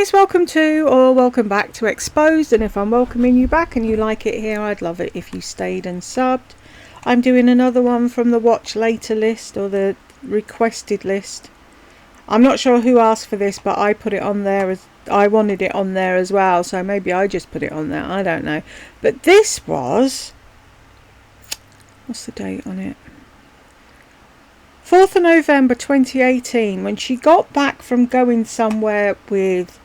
guys, welcome to or welcome back to Exposed, and if I'm welcoming you back and you like it here, I'd love it if you stayed and subbed. I'm doing another one from the watch later list or the requested list. I'm not sure who asked for this, but I put it on there as I wanted it on there as well, so maybe I just put it on there, I don't know. But this was, what's the date on it? 4th of November 2018, when she got back from going somewhere with,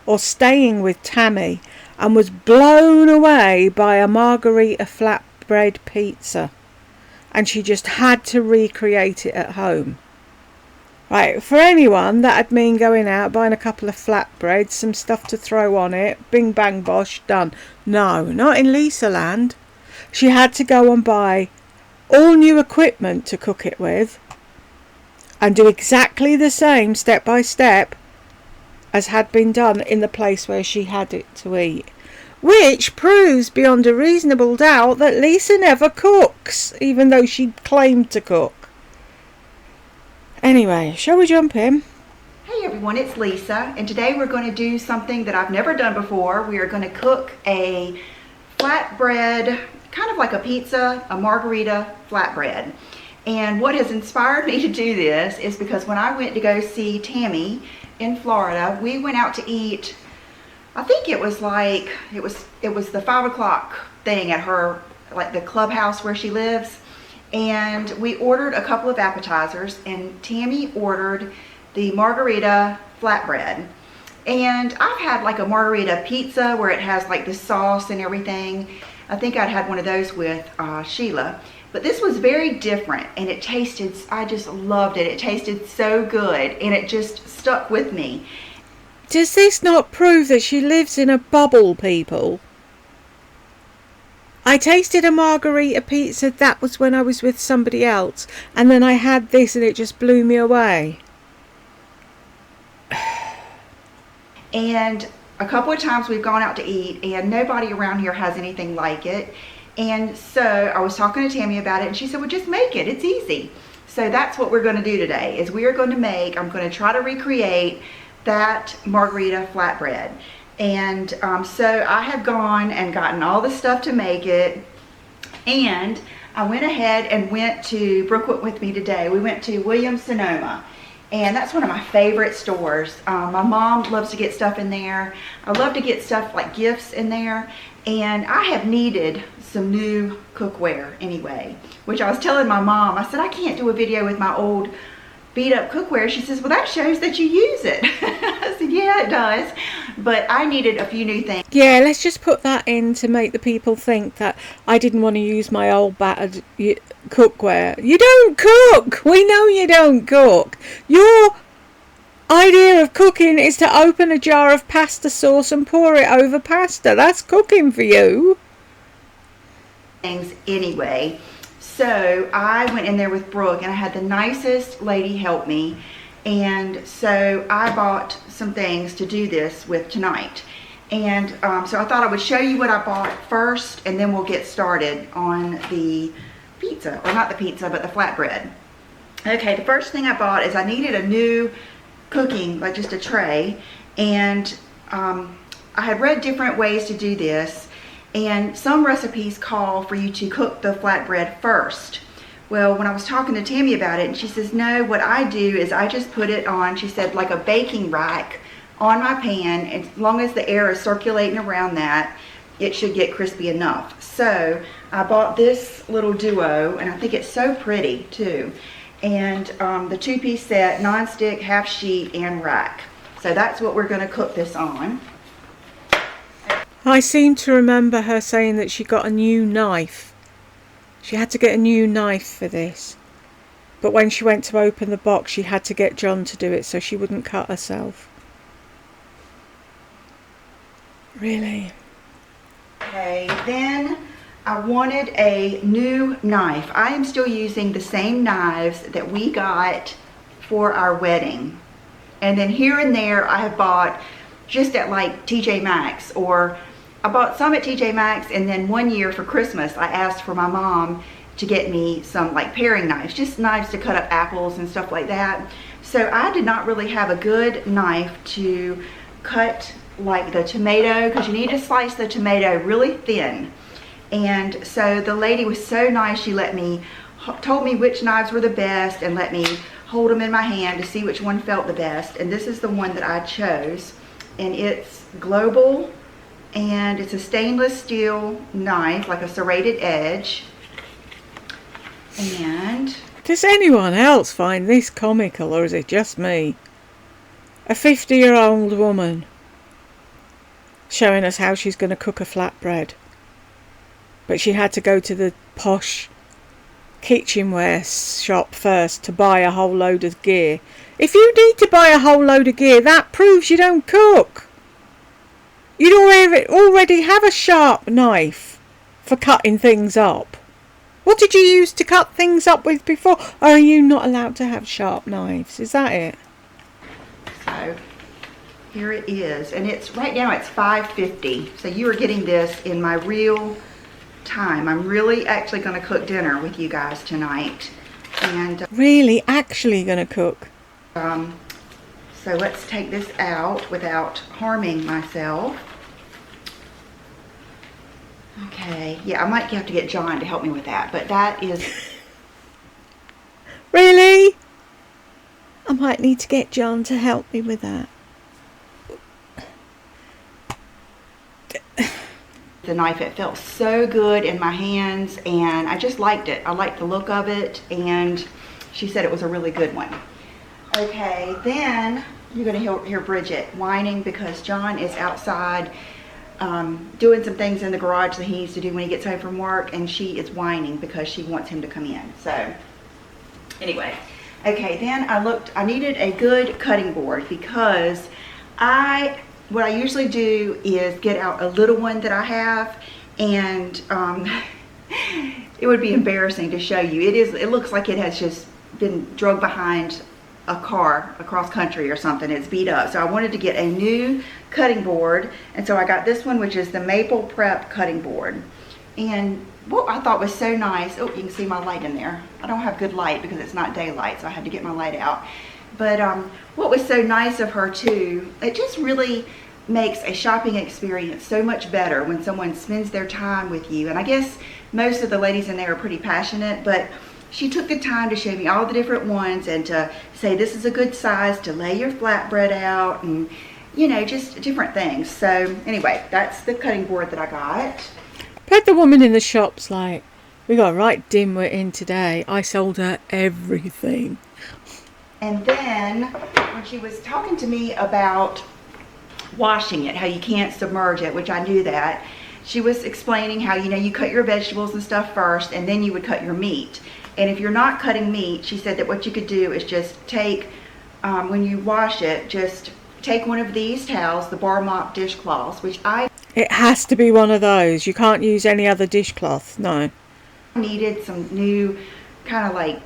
or staying with Tammy, and was blown away by a Margherita flatbread pizza. And she just had to recreate it at home. Right, for anyone, that'd mean going out, buying a couple of flatbreads, some stuff to throw on it, bing bang bosh, done. No, not in Lisa land. She had to go and buy all new equipment to cook it with, and do exactly the same step by step as had been done in the place where she had it to eat. Which proves beyond a reasonable doubt that Lisa never cooks, even though she claimed to cook. Anyway, shall we jump in? Hey everyone, it's Lisa, and today we're going to do something that I've never done before. We are going to cook a flatbread, kind of like a pizza, a Margherita flatbread. And what has inspired me to do this is because when I went to go see Tammy in Florida, we went out to eat. I think it was like, it was the 5 o'clock thing at her, like the clubhouse where she lives. And we ordered a couple of appetizers, and Tammy ordered the Margherita flatbread. And I've had like a Margherita pizza where it has like the sauce and everything. I think I'd had one of those with Sheila. But this was very different, and it tasted, I just loved it. It tasted so good, and it just stuck with me. Does this not prove that she lives in a bubble, people? I tasted a Margherita pizza, that was when I was with somebody else, and then I had this and it just blew me away. And a couple of times we've gone out to eat, and nobody around here has anything like it. And so I was talking to Tammy about it, and she said, well, just make it. It's easy. So that's what we're going to do today, is we are going to make, I'm going to try to recreate that Margherita flatbread. And so I have gone and gotten all the stuff to make it. And I went ahead and went to, Brooke went with me today. We went to Williams-Sonoma. And that's one of my favorite stores. My mom loves to get stuff in there. I love to get stuff like gifts in there. And I have needed some new cookware anyway, which I was telling my mom. I said, I can't do a video with my old beat up cookware. She says, well, that shows that you use it. I said, yeah, it does. But I needed a few new things. Yeah, let's just put that in to make the people think that I didn't want to use my old battered cookware. You don't cook! We know you don't cook. Your idea of cooking is to open a jar of pasta sauce and pour it over pasta. That's cooking for you. Things anyway. So I went in there with Brooke, and I had the nicest lady help me. And so I bought some things to do this with tonight. And so I thought I would show you what I bought first, and then we'll get started on the pizza, or not the pizza, but the flatbread. Okay, the first thing I bought is I needed a new cooking, like just a tray. And I had read different ways to do this. And some recipes call for you to cook the flatbread first. Well, when I was talking to Tammy about it, and she says, no, what I do is I just put it on, she said, like a baking rack on my pan. And as long as the air is circulating around that, it should get crispy enough. So I bought this little duo, and I think it's so pretty too. And the two-piece set, non-stick, half sheet, and rack. So that's what we're going to cook this on. I seem to remember her saying that she got a new knife. She had to get a new knife for this. But when she went to open the box, she had to get John to do it so she wouldn't cut herself. Really? Okay, then I wanted a new knife. I am still using the same knives that we got for our wedding. And then here and there I have bought just at like TJ Maxx, or I bought some at TJ Maxx, and then one year for Christmas I asked for my mom to get me some like paring knives, just knives to cut up apples and stuff like that. So I did not really have a good knife to cut like the tomato, because you need to slice the tomato really thin. And so the lady was so nice, she told me which knives were the best and let me hold them in my hand to see which one felt the best. And this is the one that I chose, and it's global, and it's a stainless steel knife, like a serrated edge. And does anyone else find this comical, or is it just me? A 50-year-old woman showing us how she's going to cook a flatbread, but she had to go to the posh kitchenware shop first to buy a whole load of gear. If you need to buy a whole load of gear, that proves you don't cook. You'd already have a sharp knife for cutting things up. What did you use to cut things up with before? Or are you not allowed to have sharp knives? Is that it? So here it is, and it's right now it's $5.50. So you are getting this in my real time. I'm really actually going to cook dinner with you guys tonight. And really actually going to cook? So let's take this out without harming myself. Okay, yeah, I might have to get John to help me with that, but that is... Really? I might need to get John to help me with that. The knife, it felt so good in my hands, and I just liked it. I liked the look of it, and she said it was a really good one. Okay, then you're going to hear Bridget whining because John is outside doing some things in the garage that he needs to do when he gets home from work, and she is whining because she wants him to come in. So anyway, okay, then I needed a good cutting board because what I usually do is get out a little one that I have, and it would be embarrassing to show you. It looks like it has just been dragged behind a car across country or something. It's beat up. So I wanted to get a new cutting board, and so I got this one, which is the Maple Prep cutting board. And what I thought was so nice, oh, you can see my light in there. I don't have good light because it's not daylight, so I had to get my light out. But what was so nice of her too, it just really makes a shopping experience so much better when someone spends their time with you. And I guess most of the ladies in there are pretty passionate, but she took the time to show me all the different ones and to say this is a good size to lay your flatbread out, and you know, just different things. So anyway, that's the cutting board that I got. But the woman in the shop's like, we got a right dimwit in today. I sold her everything. And then when she was talking to me about washing it, how you can't submerge it, which I knew that, she was explaining how, you know, you cut your vegetables and stuff first, and then you would cut your meat. And if you're not cutting meat, she said that what you could do is just take, when you wash it, just take one of these towels, the bar mop dishcloths, which It has to be one of those. You can't use any other dishcloth, no. I needed some new kind of like,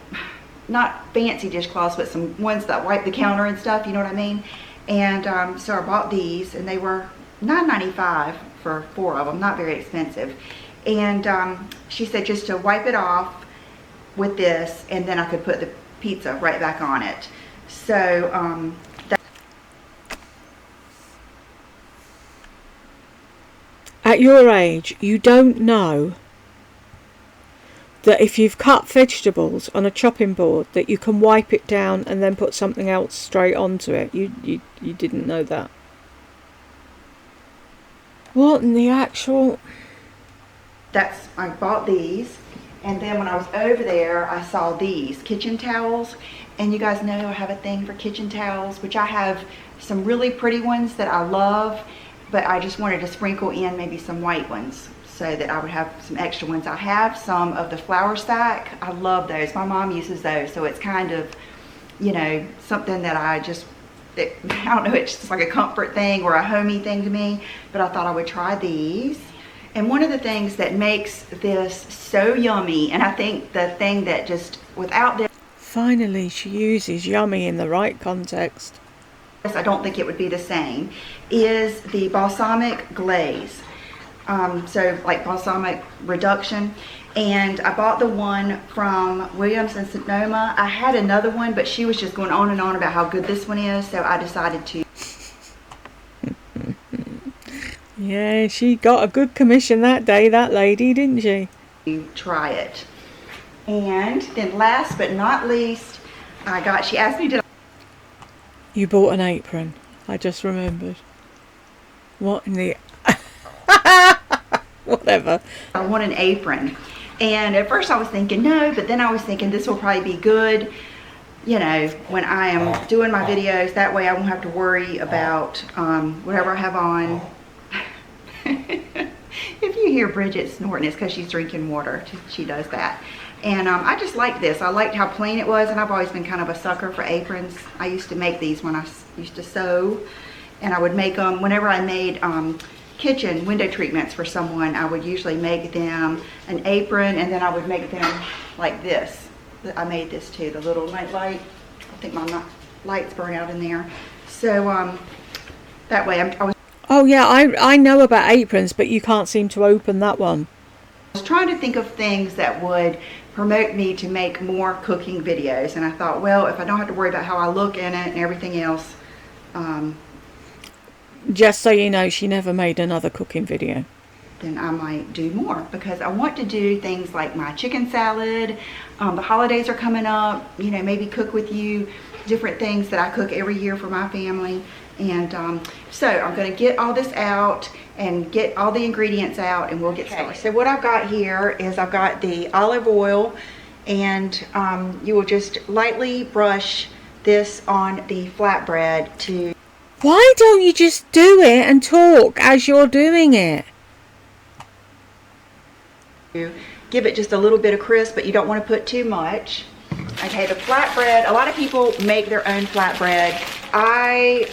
not fancy dishcloths, but some ones that wipe the counter and stuff, you know what I mean? And so I bought these, and they were $9.95 for 4 of them, not very expensive. And she said just to wipe it off with this, and then I could put the pizza right back on it. So at your age, you don't know that if you've cut vegetables on a chopping board that you can wipe it down and then put something else straight onto it. You didn't know that. What in the actual... I bought these, and then when I was over there, I saw these kitchen towels. And you guys know I have a thing for kitchen towels, which I have some really pretty ones that I love, but I just wanted to sprinkle in maybe some white ones so that I would have some extra ones. I have some of the flour sack. I love those. My mom uses those, so it's kind of, you know, something that I don't know, it's just like a comfort thing or a homey thing to me, but I thought I would try these. And one of the things that makes this so yummy, and I think the thing that just, without this... Finally, she uses yummy in the right context. I don't think it would be the same, is the balsamic glaze. So like balsamic reduction. And I bought the one from Williams and Sonoma. I had another one, but she was just going on and on about how good this one is, so I decided to. Yeah, she got a good commission that day, that lady, didn't she? You try it. And then last but not least, she asked me, You bought an apron. I just remembered. What in the... Whatever. I want an apron. And at first I was thinking no, but then I was thinking this will probably be good, you know, when I am doing my videos. That way I won't have to worry about whatever I have on. If you hear Bridget snorting, it's because she's drinking water. She does that. And I just like this. I liked how plain it was, and I've always been kind of a sucker for aprons. I used to make these when I used to sew, and I would make them whenever I made kitchen window treatments for someone. I would usually make them an apron, and then I would make them like this. I made this too, the little night light. I think my lights burn out in there. So that way I was... Oh yeah, I know about aprons, but you can't seem to open that one. I was trying to think of things that would promote me to make more cooking videos, and I thought, well, if I don't have to worry about how I look in it and everything else. Just so you know, she never made another cooking video. Then I might do more, because I want to do things like my chicken salad. The holidays are coming up, you know, maybe cook with you different things that I cook every year for my family. And so I'm going to get all this out and get all the ingredients out, and we'll get started. So what I've got here is I've got the olive oil, and you will just lightly brush this on the flatbread to... Why don't you just do it and talk as you're doing it? Give it just a little bit of crisp, but you don't want to put too much. Okay, the flatbread, a lot of people make their own flatbread. I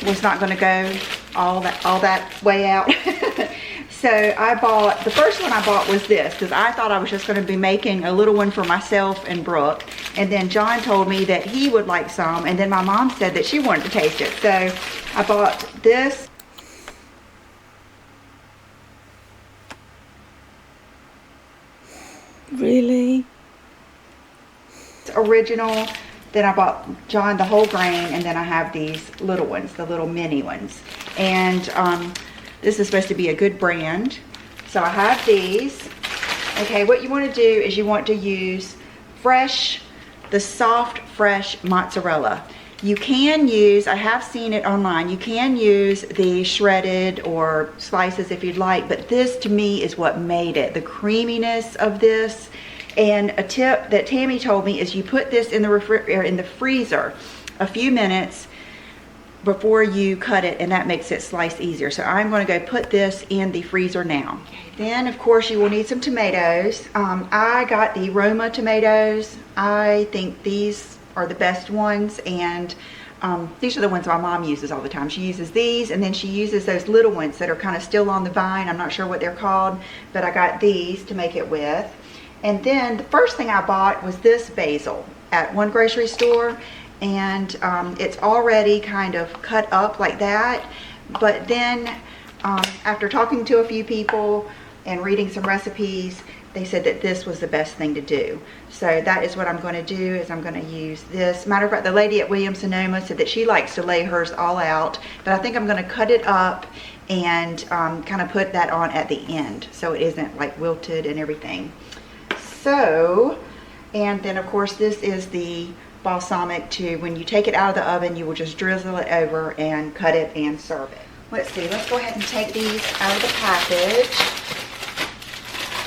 was not going to go all that way out. So I bought, the first one I bought was this, because I thought I was just going to be making a little one for myself and Brooke. And then John told me that he would like some, and then my mom said that she wanted to taste it. So I bought this. Really? Original. Then I bought John the whole grain, and then I have these little ones, the little mini ones. And this is supposed to be a good brand. So I have these. Okay, what you want to do is you want to use the soft, fresh mozzarella. You can use, I have seen it online, you can use the shredded or slices if you'd like, but this to me is what made it. The creaminess of this. And a tip that Tammy told me is you put this in the freezer a few minutes before you cut it, and that makes it slice easier. So I'm going to go put this in the freezer now. Then of course you will need some tomatoes. I got the Roma tomatoes. I think these are the best ones, and these are the ones my mom uses all the time. She uses these, and then she uses those little ones that are kind of still on the vine. I'm not sure what they're called, but I got these to make it with. And then the first thing I bought was this basil at one grocery store, and it's already kind of cut up like that. But then after talking to a few people and reading some recipes, they said that this was the best thing to do. So that is what I'm going to do, is I'm going to use this. Matter of fact, the lady at Williams-Sonoma said that she likes to lay hers all out, but I think I'm going to cut it up and kind of put that on at the end so it isn't like wilted and everything. So, and then of course this is the balsamic too. When you take it out of the oven, you will just drizzle it over and cut it and serve it. Let's see, let's go ahead and take these out of the package.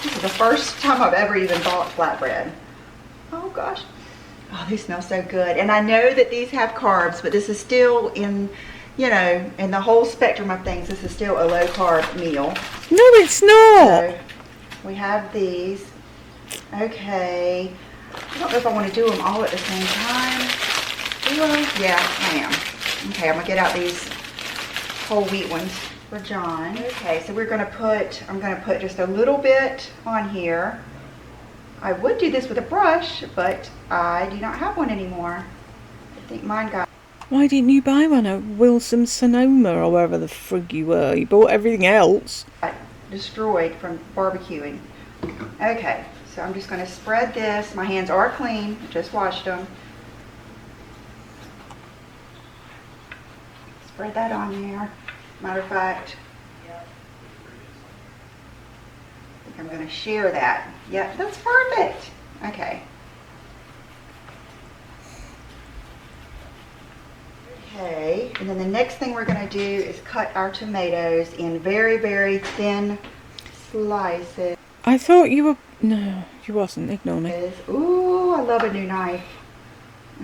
This is the first time I've ever even bought flatbread. Oh gosh. Oh, these smell so good. And I know that these have carbs, but this is still in, you know, in the whole spectrum of things, this is still a low carb meal. No, it's not. So we have these. Okay, I don't know if I want to do them all at the same time. Do I? Yeah, I am. Okay, I'm going to get out these whole wheat ones for John. Okay, so I'm going to put just a little bit on here. I would do this with a brush, but I do not have one anymore. I think mine got... Why didn't you buy one at Williams-Sonoma or wherever the frig you were? You bought everything else. Destroyed from barbecuing. Okay. So I'm just going to spread this. My hands are clean. I just washed them. Spread that on there. Matter of fact, think I'm going to share that. Yep, that's perfect. Okay. Okay, and then the next thing we're going to do is cut our tomatoes in very, very thin slices. I thought you were... No, you wasn't. Ignore me. Ooh, I love a new knife.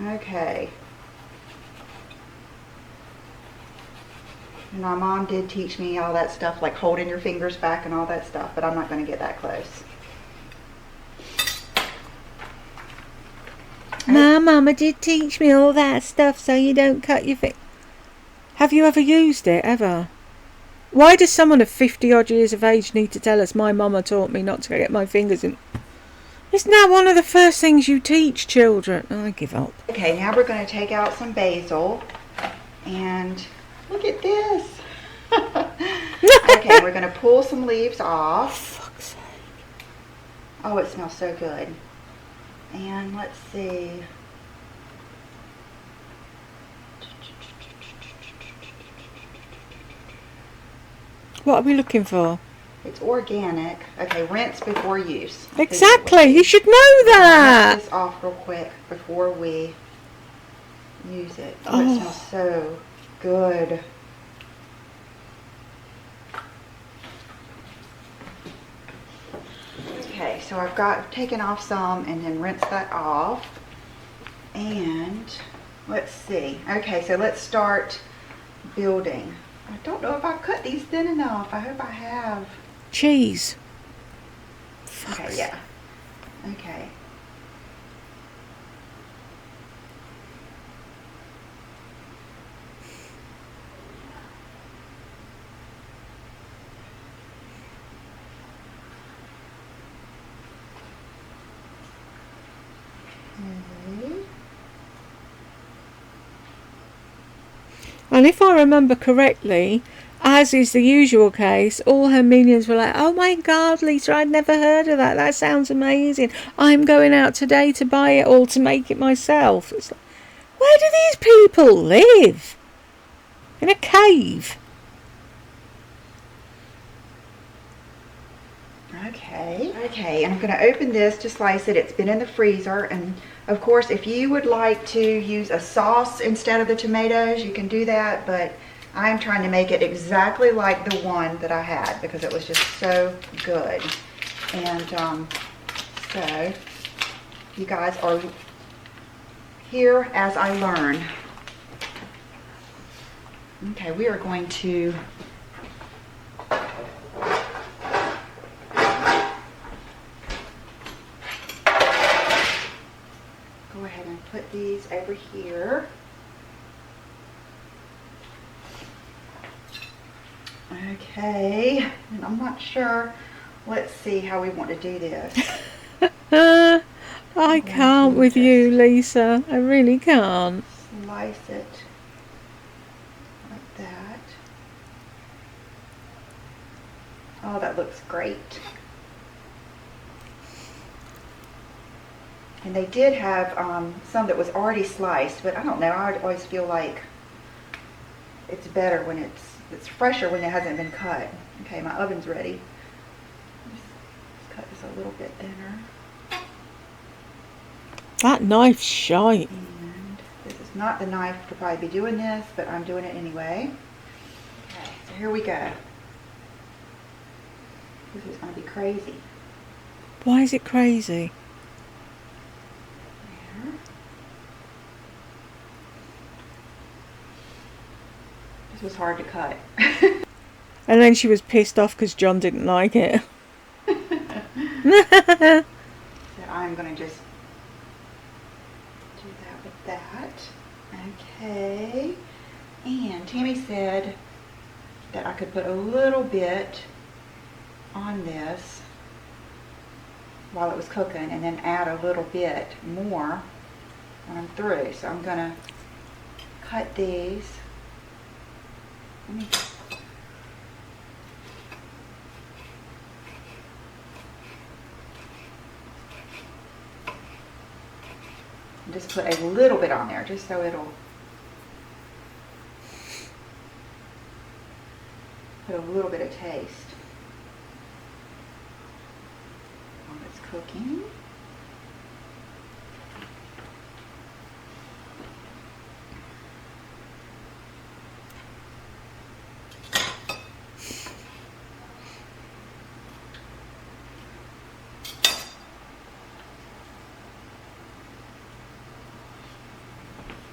Okay. And my mom did teach me all that stuff, like holding your fingers back and all that stuff, but I'm not going to get that close. My mama did teach me all that stuff so you don't cut your finger. Have you ever used it, ever? Why does someone of 50 odd years of age need to tell us my mama taught me not to get my fingers in? Isn't that one of the first things you teach children? I give up. Okay, now we're going to take out some basil. And look at this. Okay, we're going to pull some leaves off. Fuck's sake. Oh, it smells so good. And let's see. What are we looking for? It's organic. Okay, rinse before use. Exactly, you should know that. Rinse this off real quick before we use it. Oh, it smells so good. Okay, so I've got taken off some and then rinse that off. And let's see. Okay, so let's start building. I don't know if I cut these thin enough. I hope I have. Cheese. Okay, yeah. Okay. And if I remember correctly, as is the usual case, all her minions were like, oh my God, Lisa, I'd never heard of that. That sounds amazing. I'm going out today to buy it all to make it myself. It's like, where do these people live? In a cave? Okay, and I'm going to open this to slice it. It's been in the freezer, and of course, if you would like to use a sauce instead of the tomatoes, you can do that, but I'm trying to make it exactly like the one that I had because it was just so good. And so, you guys are here as I learn. Okay, we are going to go ahead and put these over here. Okay, and I'm not sure. Let's see how we want to do this. I can't with you, Lisa. I really can't. Slice it like that. Oh, that looks great. And they did have some that was already sliced, but I don't know. I always feel like it's better when it's fresher when it hasn't been cut. Okay, my oven's ready. Just cut this a little bit thinner. That knife's shite. And this is not the knife to probably be doing this, but I'm doing it anyway. Okay, so here we go. This is going to be crazy. Why is it crazy? There. This was hard to cut. And then she was pissed off because John didn't like it. So I'm going to just do that with that. Okay. And Tammy said that I could put a little bit on this while it was cooking and then add a little bit more when I'm through. So I'm going to cut these. Let me just put a little bit on there just so it'll put a little bit of taste. cooking.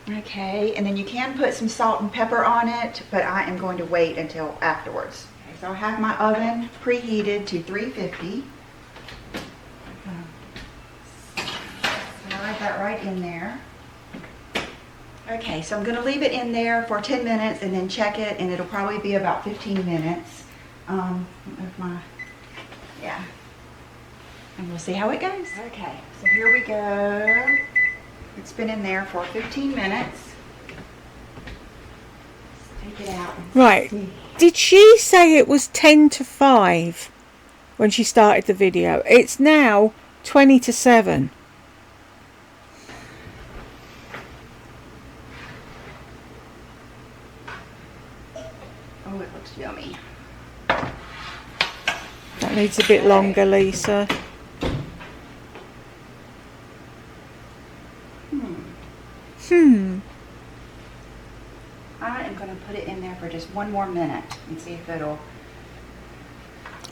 Okay, and then you can put some salt and pepper on it, but I am going to wait until afterwards. Okay, so I have my oven preheated to 350. Slide that right in there. Okay, so I'm going to leave it in there for 10 minutes and then check it, and it'll probably be about 15 minutes. Yeah. And we'll see how it goes. Okay, so here we go. It's been in there for 15 minutes. Let's take it out. Right. Did she say it was 10 to 5 when she started the video? It's now 20 to 7. Oh, it looks yummy. That needs a bit longer, Lisa. I am going to put it in there for just one more minute and see if it'll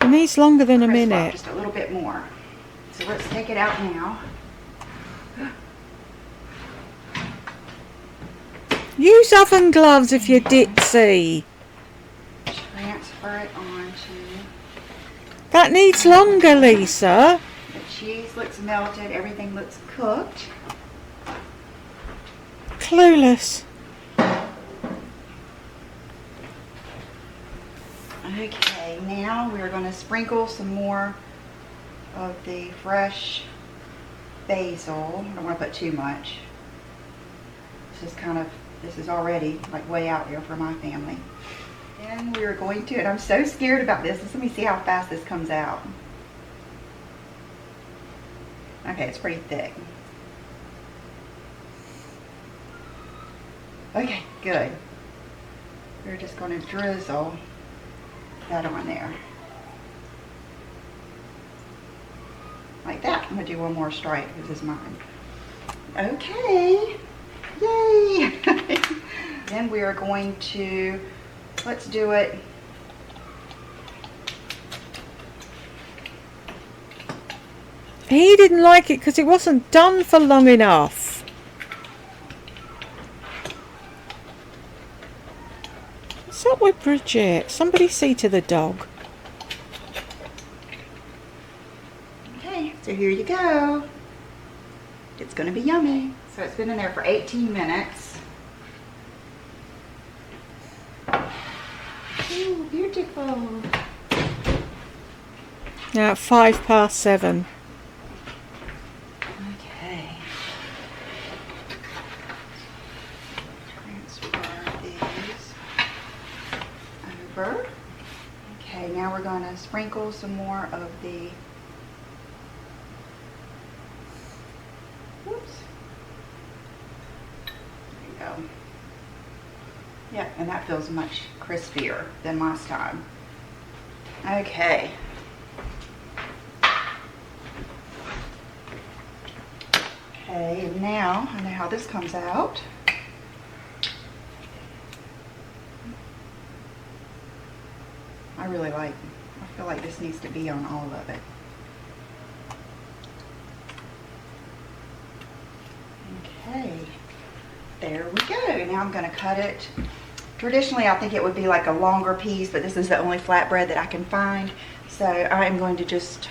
It needs longer than a crisp up minute. just a little bit more. So let's take it out now. Use oven gloves if you're ditzy. Transfer it onto. That needs longer, Lisa. The cheese looks melted. Everything looks cooked. Clueless. Okay, now we're going to sprinkle some more of the fresh basil. I don't want to put too much. This is already like way out there for my family. And we're going to, and I'm so scared about this. Let me see how fast this comes out. Okay, it's pretty thick. Okay, good. We're just going to drizzle that on there. Like that. I'm going to do one more stripe. This is mine. Okay. Yay! Then we are going to, let's do it. He didn't like it because it wasn't done for long enough. What's up with Bridget? Somebody see to the dog. Okay, so here you go. It's going to be yummy. So it's been in there for 18 minutes. Ooh, beautiful. Now at 7:05. Okay. Transfer these over. Okay, now we're going to sprinkle some more of the, whoops. There you go. Yeah, and that feels much crispier than last time. Okay. Okay, and now I know how this comes out. I feel like this needs to be on all of it. Okay, there we go. Now I'm going to cut it. Traditionally, I think it would be like a longer piece, but this is the only flatbread that I can find. So I am going to just,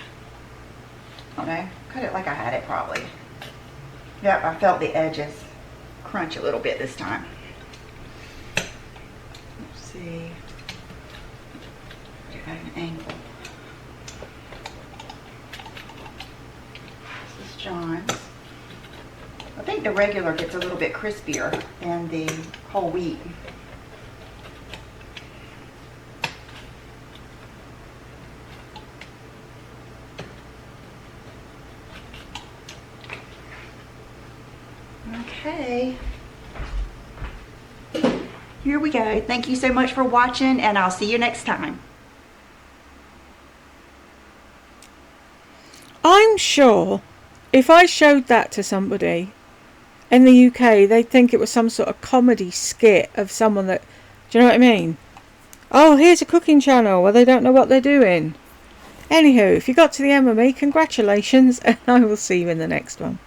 I don't know, cut it like I had it probably. Yep, I felt the edges crunch a little bit this time. Let's see. Get at an angle. This is John's. I think the regular gets a little bit crispier than the whole wheat. Okay, here we go. Thank you so much for watching, and I'll see you next time. I'm sure if I showed that to somebody in the UK, they'd think it was some sort of comedy skit of someone that, do you know what I mean? Oh, here's a cooking channel where they don't know what they're doing. Anywho, if you got to the end with me, congratulations, and I will see you in the next one.